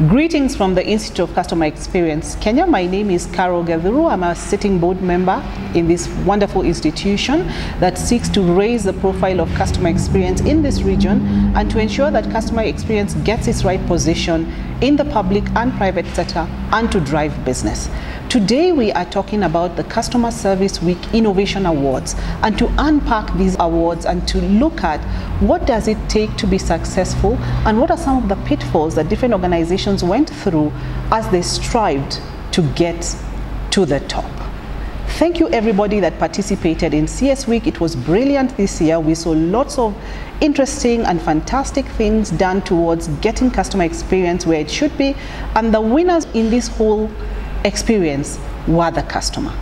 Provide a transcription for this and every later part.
Greetings from the Institute of Customer Experience Kenya. My name is Carol Gathuru. I'm a sitting board member in this wonderful institution that seeks to raise the profile of customer experience in this region and to ensure that customer experience gets its right position in the public and private sector and to drive business. Today we are talking about the Customer Service Week Innovation Awards and to unpack these awards and to look at what does it take to be successful and what are some of the pitfalls that different organizations went through as they strived to get to the top. Thank you everybody that participated in CS Week. It was brilliant this year. We saw lots of interesting and fantastic things done towards getting customer experience where it should be, and the winners in this whole experience were the customer.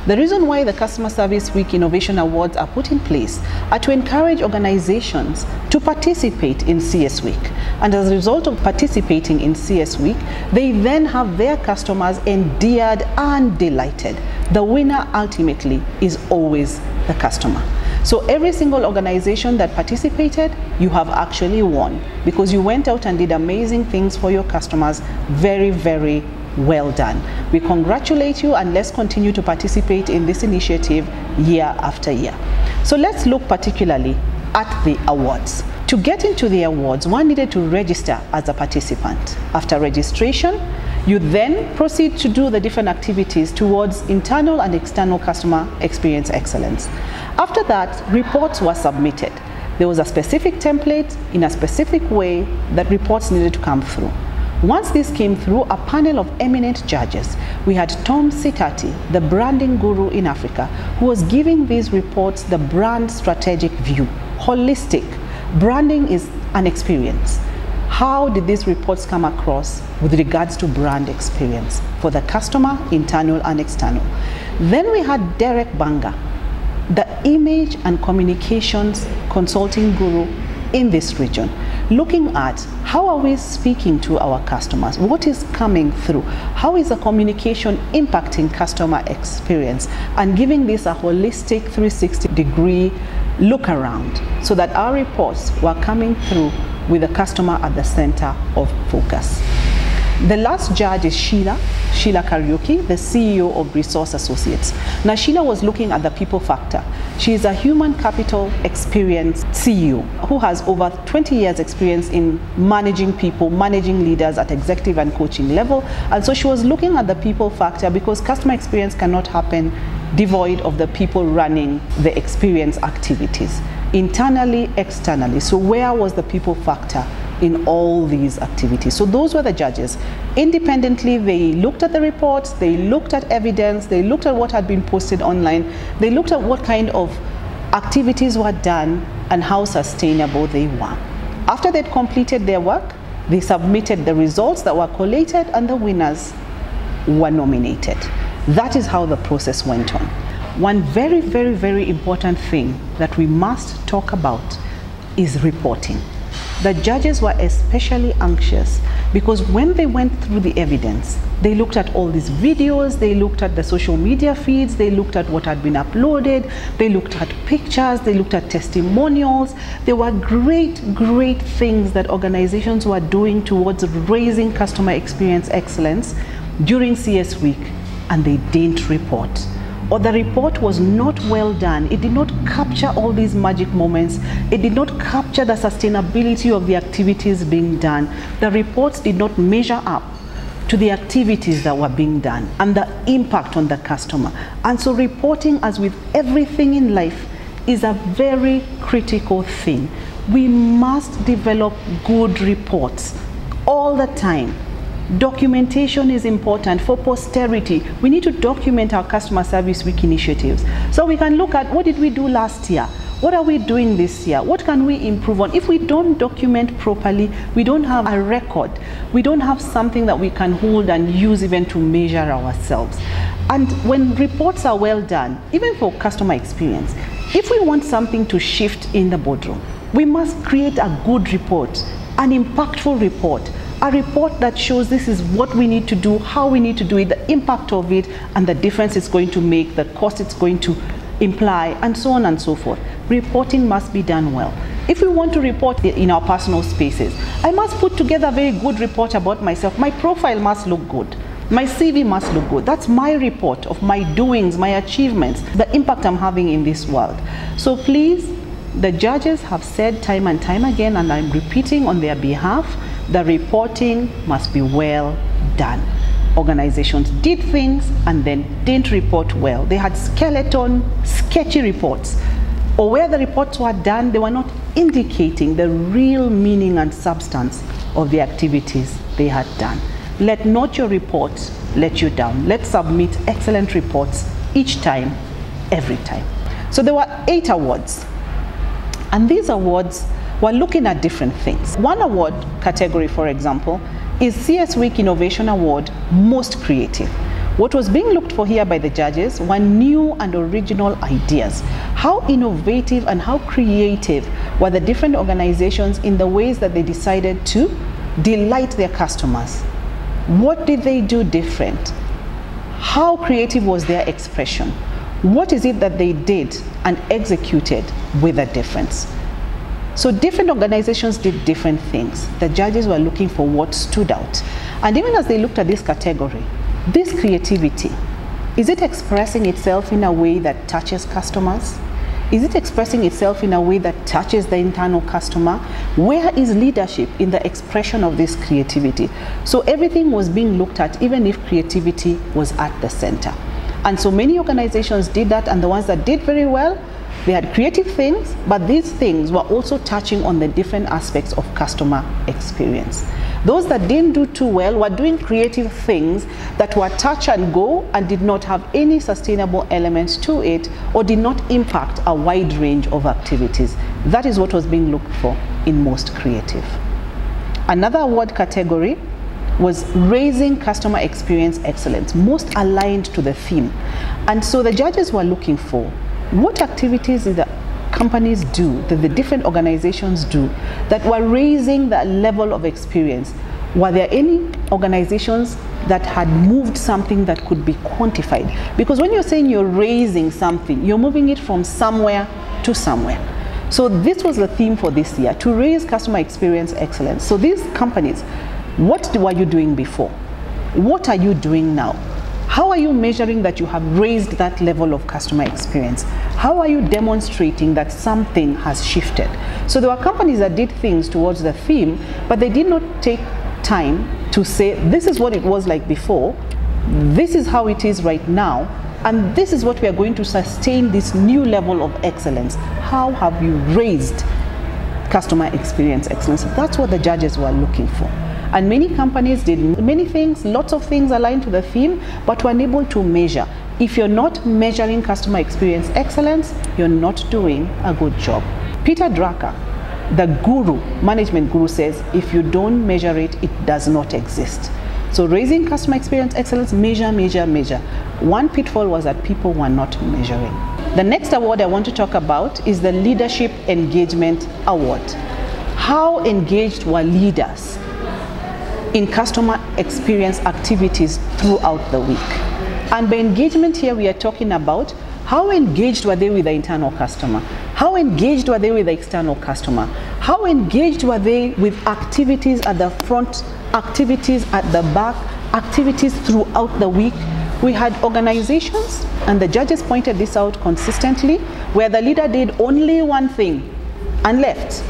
The reason why the Customer Service Week Innovation Awards are put in place are to encourage organizations to participate in CS Week. And as a result of participating in CS Week, they then have their customers endeared and delighted. The winner ultimately is always the customer. So every single organization that participated, you have actually won because you went out and did amazing things for your customers. Very, very well done. We congratulate you, and let's continue to participate in this initiative year after year. So let's look particularly at the awards. To get into the awards, one needed to register as a participant. After registration, you then proceed to do the different activities towards internal and external customer experience excellence. After that, reports were submitted. There was a specific template in a specific way that reports needed to come through. Once this came through, a panel of eminent judges. We had Tom Sitati, the branding guru in Africa, who was giving these reports the brand strategic view. Holistic. Branding is an experience. How did these reports come across with regards to brand experience for the customer, internal and external? Then we had Derek Banga, the image and communications consulting guru in this region, looking at how are we speaking to our customers, what is coming through, how is the communication impacting customer experience, and giving this a holistic 360-degree look around so that our reports were coming through with the customer at the center of focus. The last judge is Sheila Kariuki, the CEO of Resource Associates. Now Sheila was looking at the people factor. She is a human capital experience CEO who has over 20 years experience in managing people, managing leaders at executive and coaching level. And so she was looking at the people factor because customer experience cannot happen devoid of the people running the experience activities, internally, externally. So where was the people factor in all these activities? So those were the judges. Independently, they looked at the reports, they looked at evidence, they looked at what had been posted online, they looked at what kind of activities were done and how sustainable they were. After they'd completed their work, they submitted the results that were collated and the winners were nominated. That is how the process went on. One very, very, very important thing that we must talk about is reporting. The judges were especially anxious because when they went through the evidence, they looked at all these videos, they looked at the social media feeds, they looked at what had been uploaded, they looked at pictures, they looked at testimonials. There were great things that organizations were doing towards raising customer experience excellence during CS Week, and they didn't report. Or the report was not well done. It did not capture all these magic moments. It did not capture the sustainability of the activities being done. The reports did not measure up to the activities that were being done and the impact on the customer. And so reporting, as with everything in life, is a very critical thing. We must develop good reports all the time. Documentation is important for posterity. We need to document our Customer Service Week initiatives so we can look at what did we do last year, what are we doing this year, what can we improve on. If we don't document properly, we don't have a record, we don't have something that we can hold and use even to measure ourselves. And when reports are well done, even for customer experience, if we want something to shift in the boardroom, we must create a good report, an impactful report, a report that shows this is what we need to do, how we need to do it, the impact of it, and the difference it's going to make, the cost it's going to imply, and so on and so forth. Reporting must be done well. If we want to report in our personal spaces, I must put together a very good report about myself. My profile must look good. My CV must look good. That's my report of my doings, my achievements, the impact I'm having in this world. So please, the judges have said time and time again, and I'm repeating on their behalf, the reporting must be well done. Organizations did things and then didn't report well. They had skeleton, sketchy reports. Or where the reports were done, they were not indicating the real meaning and substance of the activities they had done. Let not your reports let you down. Let's submit excellent reports each time, every time. So there were 8 awards. And these awards were looking at different things. One award category, for example, is CS Week Innovation Award, Most Creative. What was being looked for here by the judges were new and original ideas. How innovative and how creative were the different organizations in the ways that they decided to delight their customers? What did they do different? How creative was their expression? What is it that they did and executed with a difference? So different organizations did different things. The judges were looking for what stood out. And even as they looked at this category, this creativity, is it expressing itself in a way that touches customers? Is it expressing itself in a way that touches the internal customer? Where is leadership in the expression of this creativity? So everything was being looked at, even if creativity was at the center. And so many organizations did that, and the ones that did very well, they had creative things, but these things were also touching on the different aspects of customer experience. Those that didn't do too well were doing creative things that were touch and go and did not have any sustainable elements to it, or did not impact a wide range of activities. That is what was being looked for in Most Creative. Another award category was Raising Customer Experience Excellence, most aligned to the theme. And so the judges were looking for what activities did the companies do, that the different organizations do, that were raising the level of experience. Were there any organizations that had moved something that could be quantified? Because when you're saying you're raising something, you're moving it from somewhere to somewhere. So this was the theme for this year, to raise customer experience excellence. So these companies, what were you doing before? What are you doing now? How are you measuring that you have raised that level of customer experience? How are you demonstrating that something has shifted? So there were companies that did things towards the theme, but they did not take time to say, this is what it was like before, this is how it is right now, and this is what we are going to sustain this new level of excellence. How have you raised customer experience excellence? That's what the judges were looking for. And many companies did many things, lots of things aligned to the theme, but were unable to measure. If you're not measuring customer experience excellence, you're not doing a good job. Peter Drucker, the guru, management guru, says, if you don't measure it, it does not exist. So raising customer experience excellence, measure, measure, measure. One pitfall was that people were not measuring. The next award I want to talk about is the Leadership Engagement Award. How engaged were leaders in customer experience activities throughout the week? And by engagement here, we are talking about how engaged were they with the internal customer? How engaged were they with the external customer? How engaged were they with activities at the front, activities at the back, activities throughout the week? We had organizations, and the judges pointed this out consistently, where the leader did only one thing and left.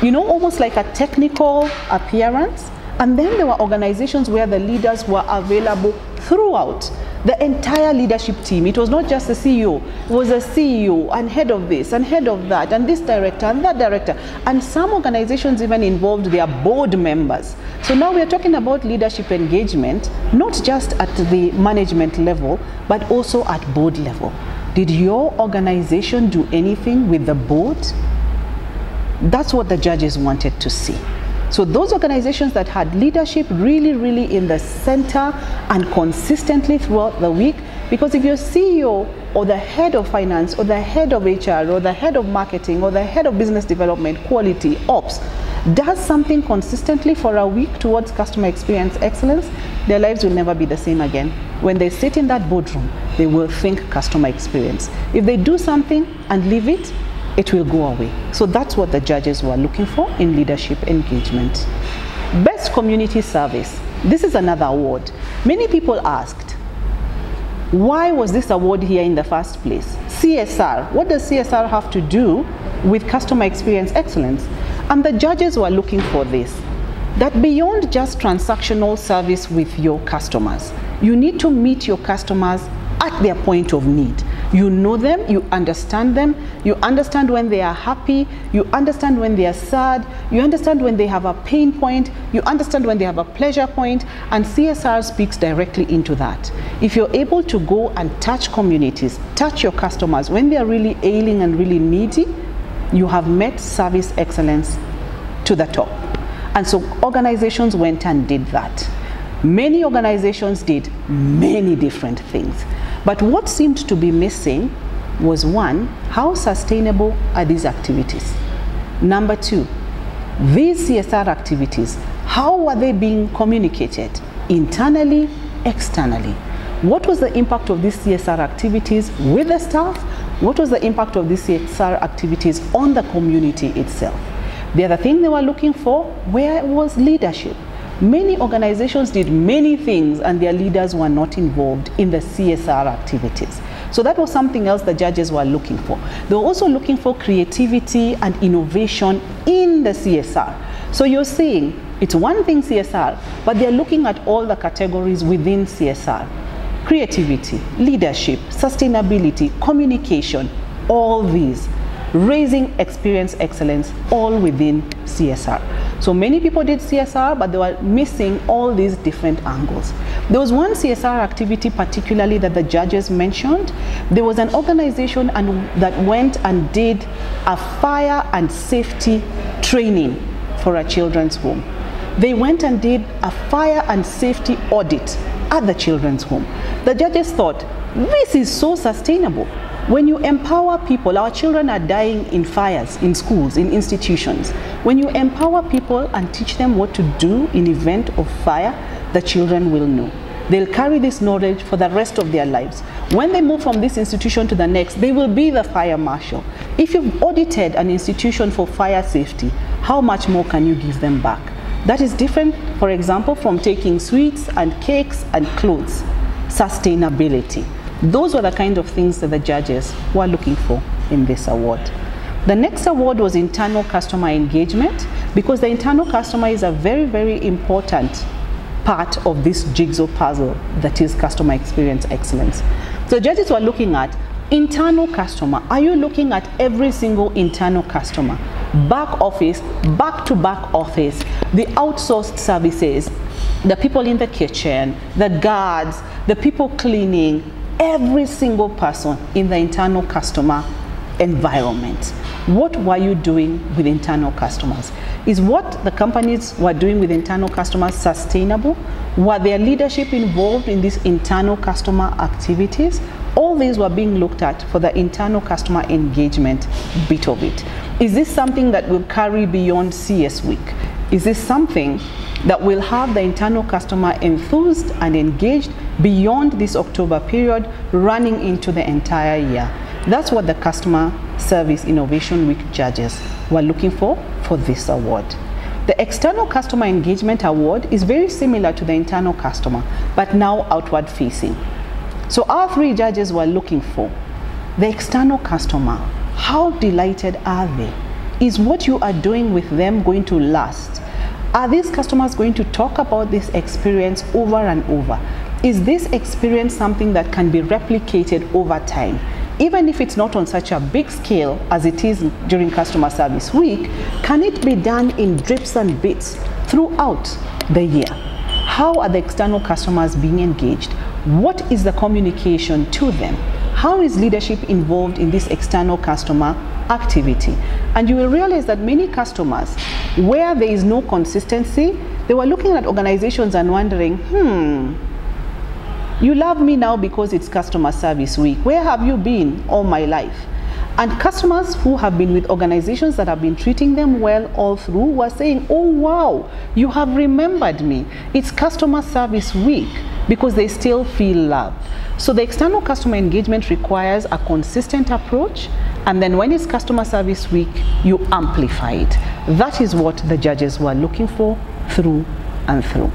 You know, almost like a technical appearance. And then there were organizations where the leaders were available throughout the entire leadership team. It was not just the CEO, it was a CEO and head of this and head of that and this director and that director. And some organizations even involved their board members. So now we are talking about leadership engagement, not just at the management level, but also at board level. Did your organization do anything with the board? That's what the judges wanted to see. So those organizations that had leadership really, really in the center and consistently throughout the week, because if your CEO or the head of finance or the head of HR or the head of marketing or the head of business development, quality, ops, does something consistently for a week towards customer experience excellence, their lives will never be the same again. When they sit in that boardroom, they will think customer experience. If they do something and leave it, it will go away. So that's what the judges were looking for in leadership engagement. Best community service. This is another award. Many people asked, why was this award here in the first place? CSR. What does CSR have to do with customer experience excellence? And the judges were looking for this, that beyond just transactional service with your customers, you need to meet your customers at their point of need. You know them, you understand when they are happy, you understand when they are sad, you understand when they have a pain point, you understand when they have a pleasure point, and CSR speaks directly into that. If you're able to go and touch communities, touch your customers when they are really ailing and really needy, you have met service excellence to the top. And so organizations went and did that. Many organizations did many different things. But what seemed to be missing was, one, how sustainable are these activities? Number two, these CSR activities, how are they being communicated internally, externally? What was the impact of these CSR activities with the staff? What was the impact of these CSR activities on the community itself? The other thing they were looking for, where was leadership? Many organizations did many things and their leaders were not involved in the CSR activities. So that was something else the judges were looking for. They were also looking for creativity and innovation in the CSR. So you're seeing, it's one thing CSR, but they're looking at all the categories within CSR. Creativity, leadership, sustainability, communication, all these. Raising experience excellence, all within CSR. So many people did CSR, but they were missing all these different angles. There was one CSR activity particularly that the judges mentioned. There was an organization that went and did a fire and safety training for a children's home. They went and did a fire and safety audit at the children's home. The judges thought, this is so sustainable. When you empower people, our children are dying in fires, in schools, in institutions. When you empower people and teach them what to do in event of fire, the children will know. They'll carry this knowledge for the rest of their lives. When they move from this institution to the next, they will be the fire marshal. If you've audited an institution for fire safety, how much more can you give them back? That is different, for example, from taking sweets and cakes and clothes. Sustainability. Those were the kind of things that the judges were looking for in this award. The next award was internal customer engagement, because the internal customer is a very, very important part of this jigsaw puzzle that is customer experience excellence. So judges were looking at internal customer. Are you looking at every single internal customer? Back office, back to back office, the outsourced services, the people in the kitchen, the guards, the people cleaning, every single person in the internal customer environment. What were you doing with internal customers? Is what the companies were doing with internal customers sustainable? Were their leadership involved in these internal customer activities? All these were being looked at for the internal customer engagement bit of it. Is this something that will carry beyond CS Week? Is this something that will have the internal customer enthused and engaged beyond this October period, running into the entire year? That's what the Customer Service Innovation Week judges were looking for this award. The External Customer Engagement Award is very similar to the internal customer, but now outward facing. So our three judges were looking for the external customer. How delighted are they? Is what you are doing with them going to last? Are these customers going to talk about this experience over and over? Is this experience something that can be replicated over time? Even if it's not on such a big scale as it is during Customer Service Week, can it be done in drips and bits throughout the year? How are the external customers being engaged? What is the communication to them? How is leadership involved in this external customer activity? And you will realize that many customers, where there is no consistency, they were looking at organizations and wondering, you love me now because it's Customer Service Week. Where have you been all my life? And customers who have been with organizations that have been treating them well all through were saying, oh wow, you have remembered me. It's Customer Service Week, because they still feel loved. So the external customer engagement requires a consistent approach, And then when it's Customer Service Week, you amplify it. That is what the judges were looking for through and through.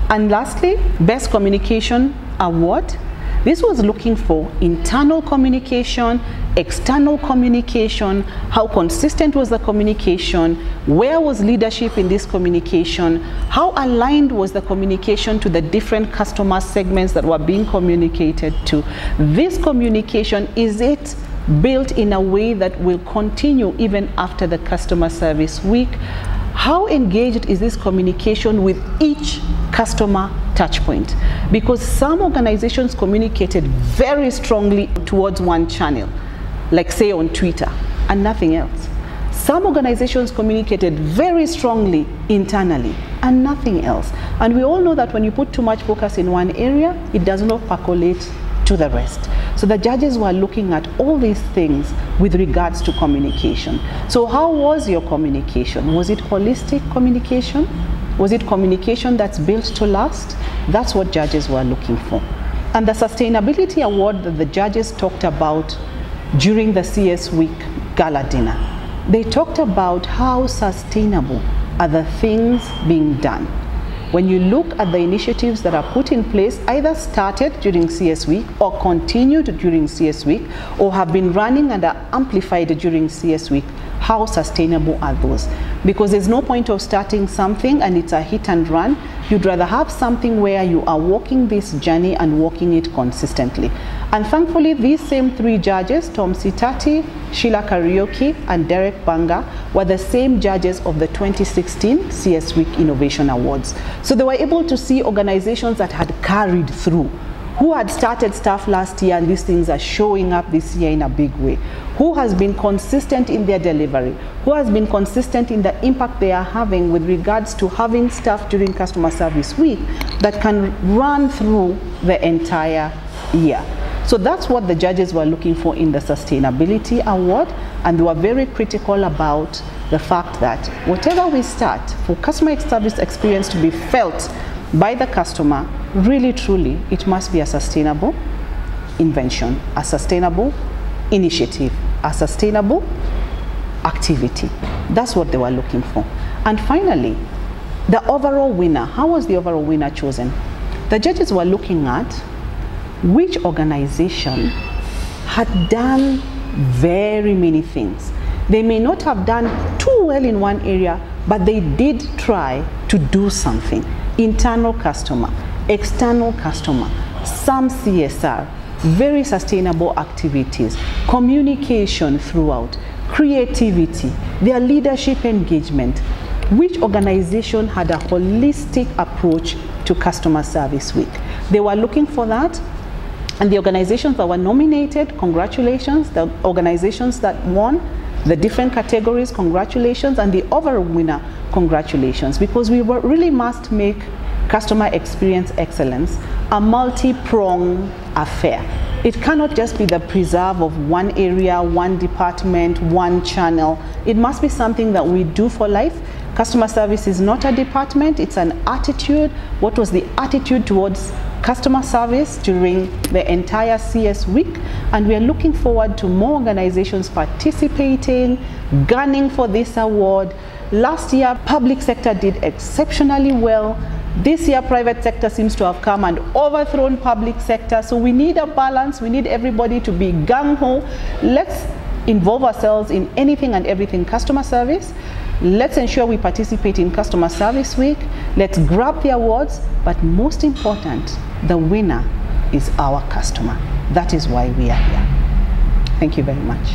And lastly, Best Communication Award. This was looking for internal communication, external communication, how consistent was the communication, where was leadership in this communication, how aligned was the communication to the different customer segments that were being communicated to. This communication, is it built in a way that will continue even after the Customer Service Week? How engaged is this communication with each customer touch point? Because some organizations communicated very strongly towards one channel, like say on Twitter, and nothing else. Some organizations communicated very strongly internally and nothing else. And we all know that when you put too much focus in one area, it does not percolate to the rest. So the judges were looking at all these things with regards to communication. So how was your communication? Was it holistic communication? Was it communication that's built to last? That's what judges were looking for. And the Sustainability Award that the judges talked about during the CS Week Gala Dinner, they talked about how sustainable are the things being done. When you look at the initiatives that are put in place, either started during CS Week or continued during CS Week, or have been running and are amplified during CS Week, how sustainable are those? Because there's no point of starting something and it's a hit and run. You'd rather have something where you are walking this journey and walking it consistently. And thankfully, these same three judges, Tom Sitati, Sheila Karaoke, and Derek Banga, were the same judges of the 2016 CS Week Innovation Awards. So they were able to see organizations that had carried through, who had started stuff last year and these things are showing up this year in a big way, who has been consistent in their delivery, who has been consistent in the impact they are having with regards to having stuff during Customer Service Week that can run through the entire year. So that's what the judges were looking for in the Sustainability Award, and they were very critical about the fact that whatever we start, for customer service experience to be felt by the customer, really truly, it must be a sustainable invention, a sustainable initiative, a sustainable activity. That's what they were looking for. And finally, the overall winner. How was the overall winner chosen? The judges were looking at which organization had done very many things. They may not have done too well in one area, but they did try to do something. Internal customer, external customer, some CSR, very sustainable activities, communication throughout, creativity, their leadership engagement. Which organization had a holistic approach to Customer Service Week? They were looking for that. And the organizations that were nominated, congratulations. The organizations that won the different categories, congratulations. And the overall winner, congratulations. Because we really must make customer experience excellence a multi-pronged affair. It cannot just be the preserve of one area, one department, one channel. It must be something that we do for life. Customer service is not a department, it's an attitude. What was the attitude towards customer service during the entire CS Week? And we are looking forward to more organizations participating, gunning for this award. Last year, public sector did exceptionally well. This year, private sector seems to have come and overthrown public sector. So we need a balance. We need everybody to be gung-ho. Let's involve ourselves in anything and everything customer service. Let's ensure we participate in Customer Service Week. Let's grab the awards. But most important, the winner is our customer. That is why we are here. Thank you very much.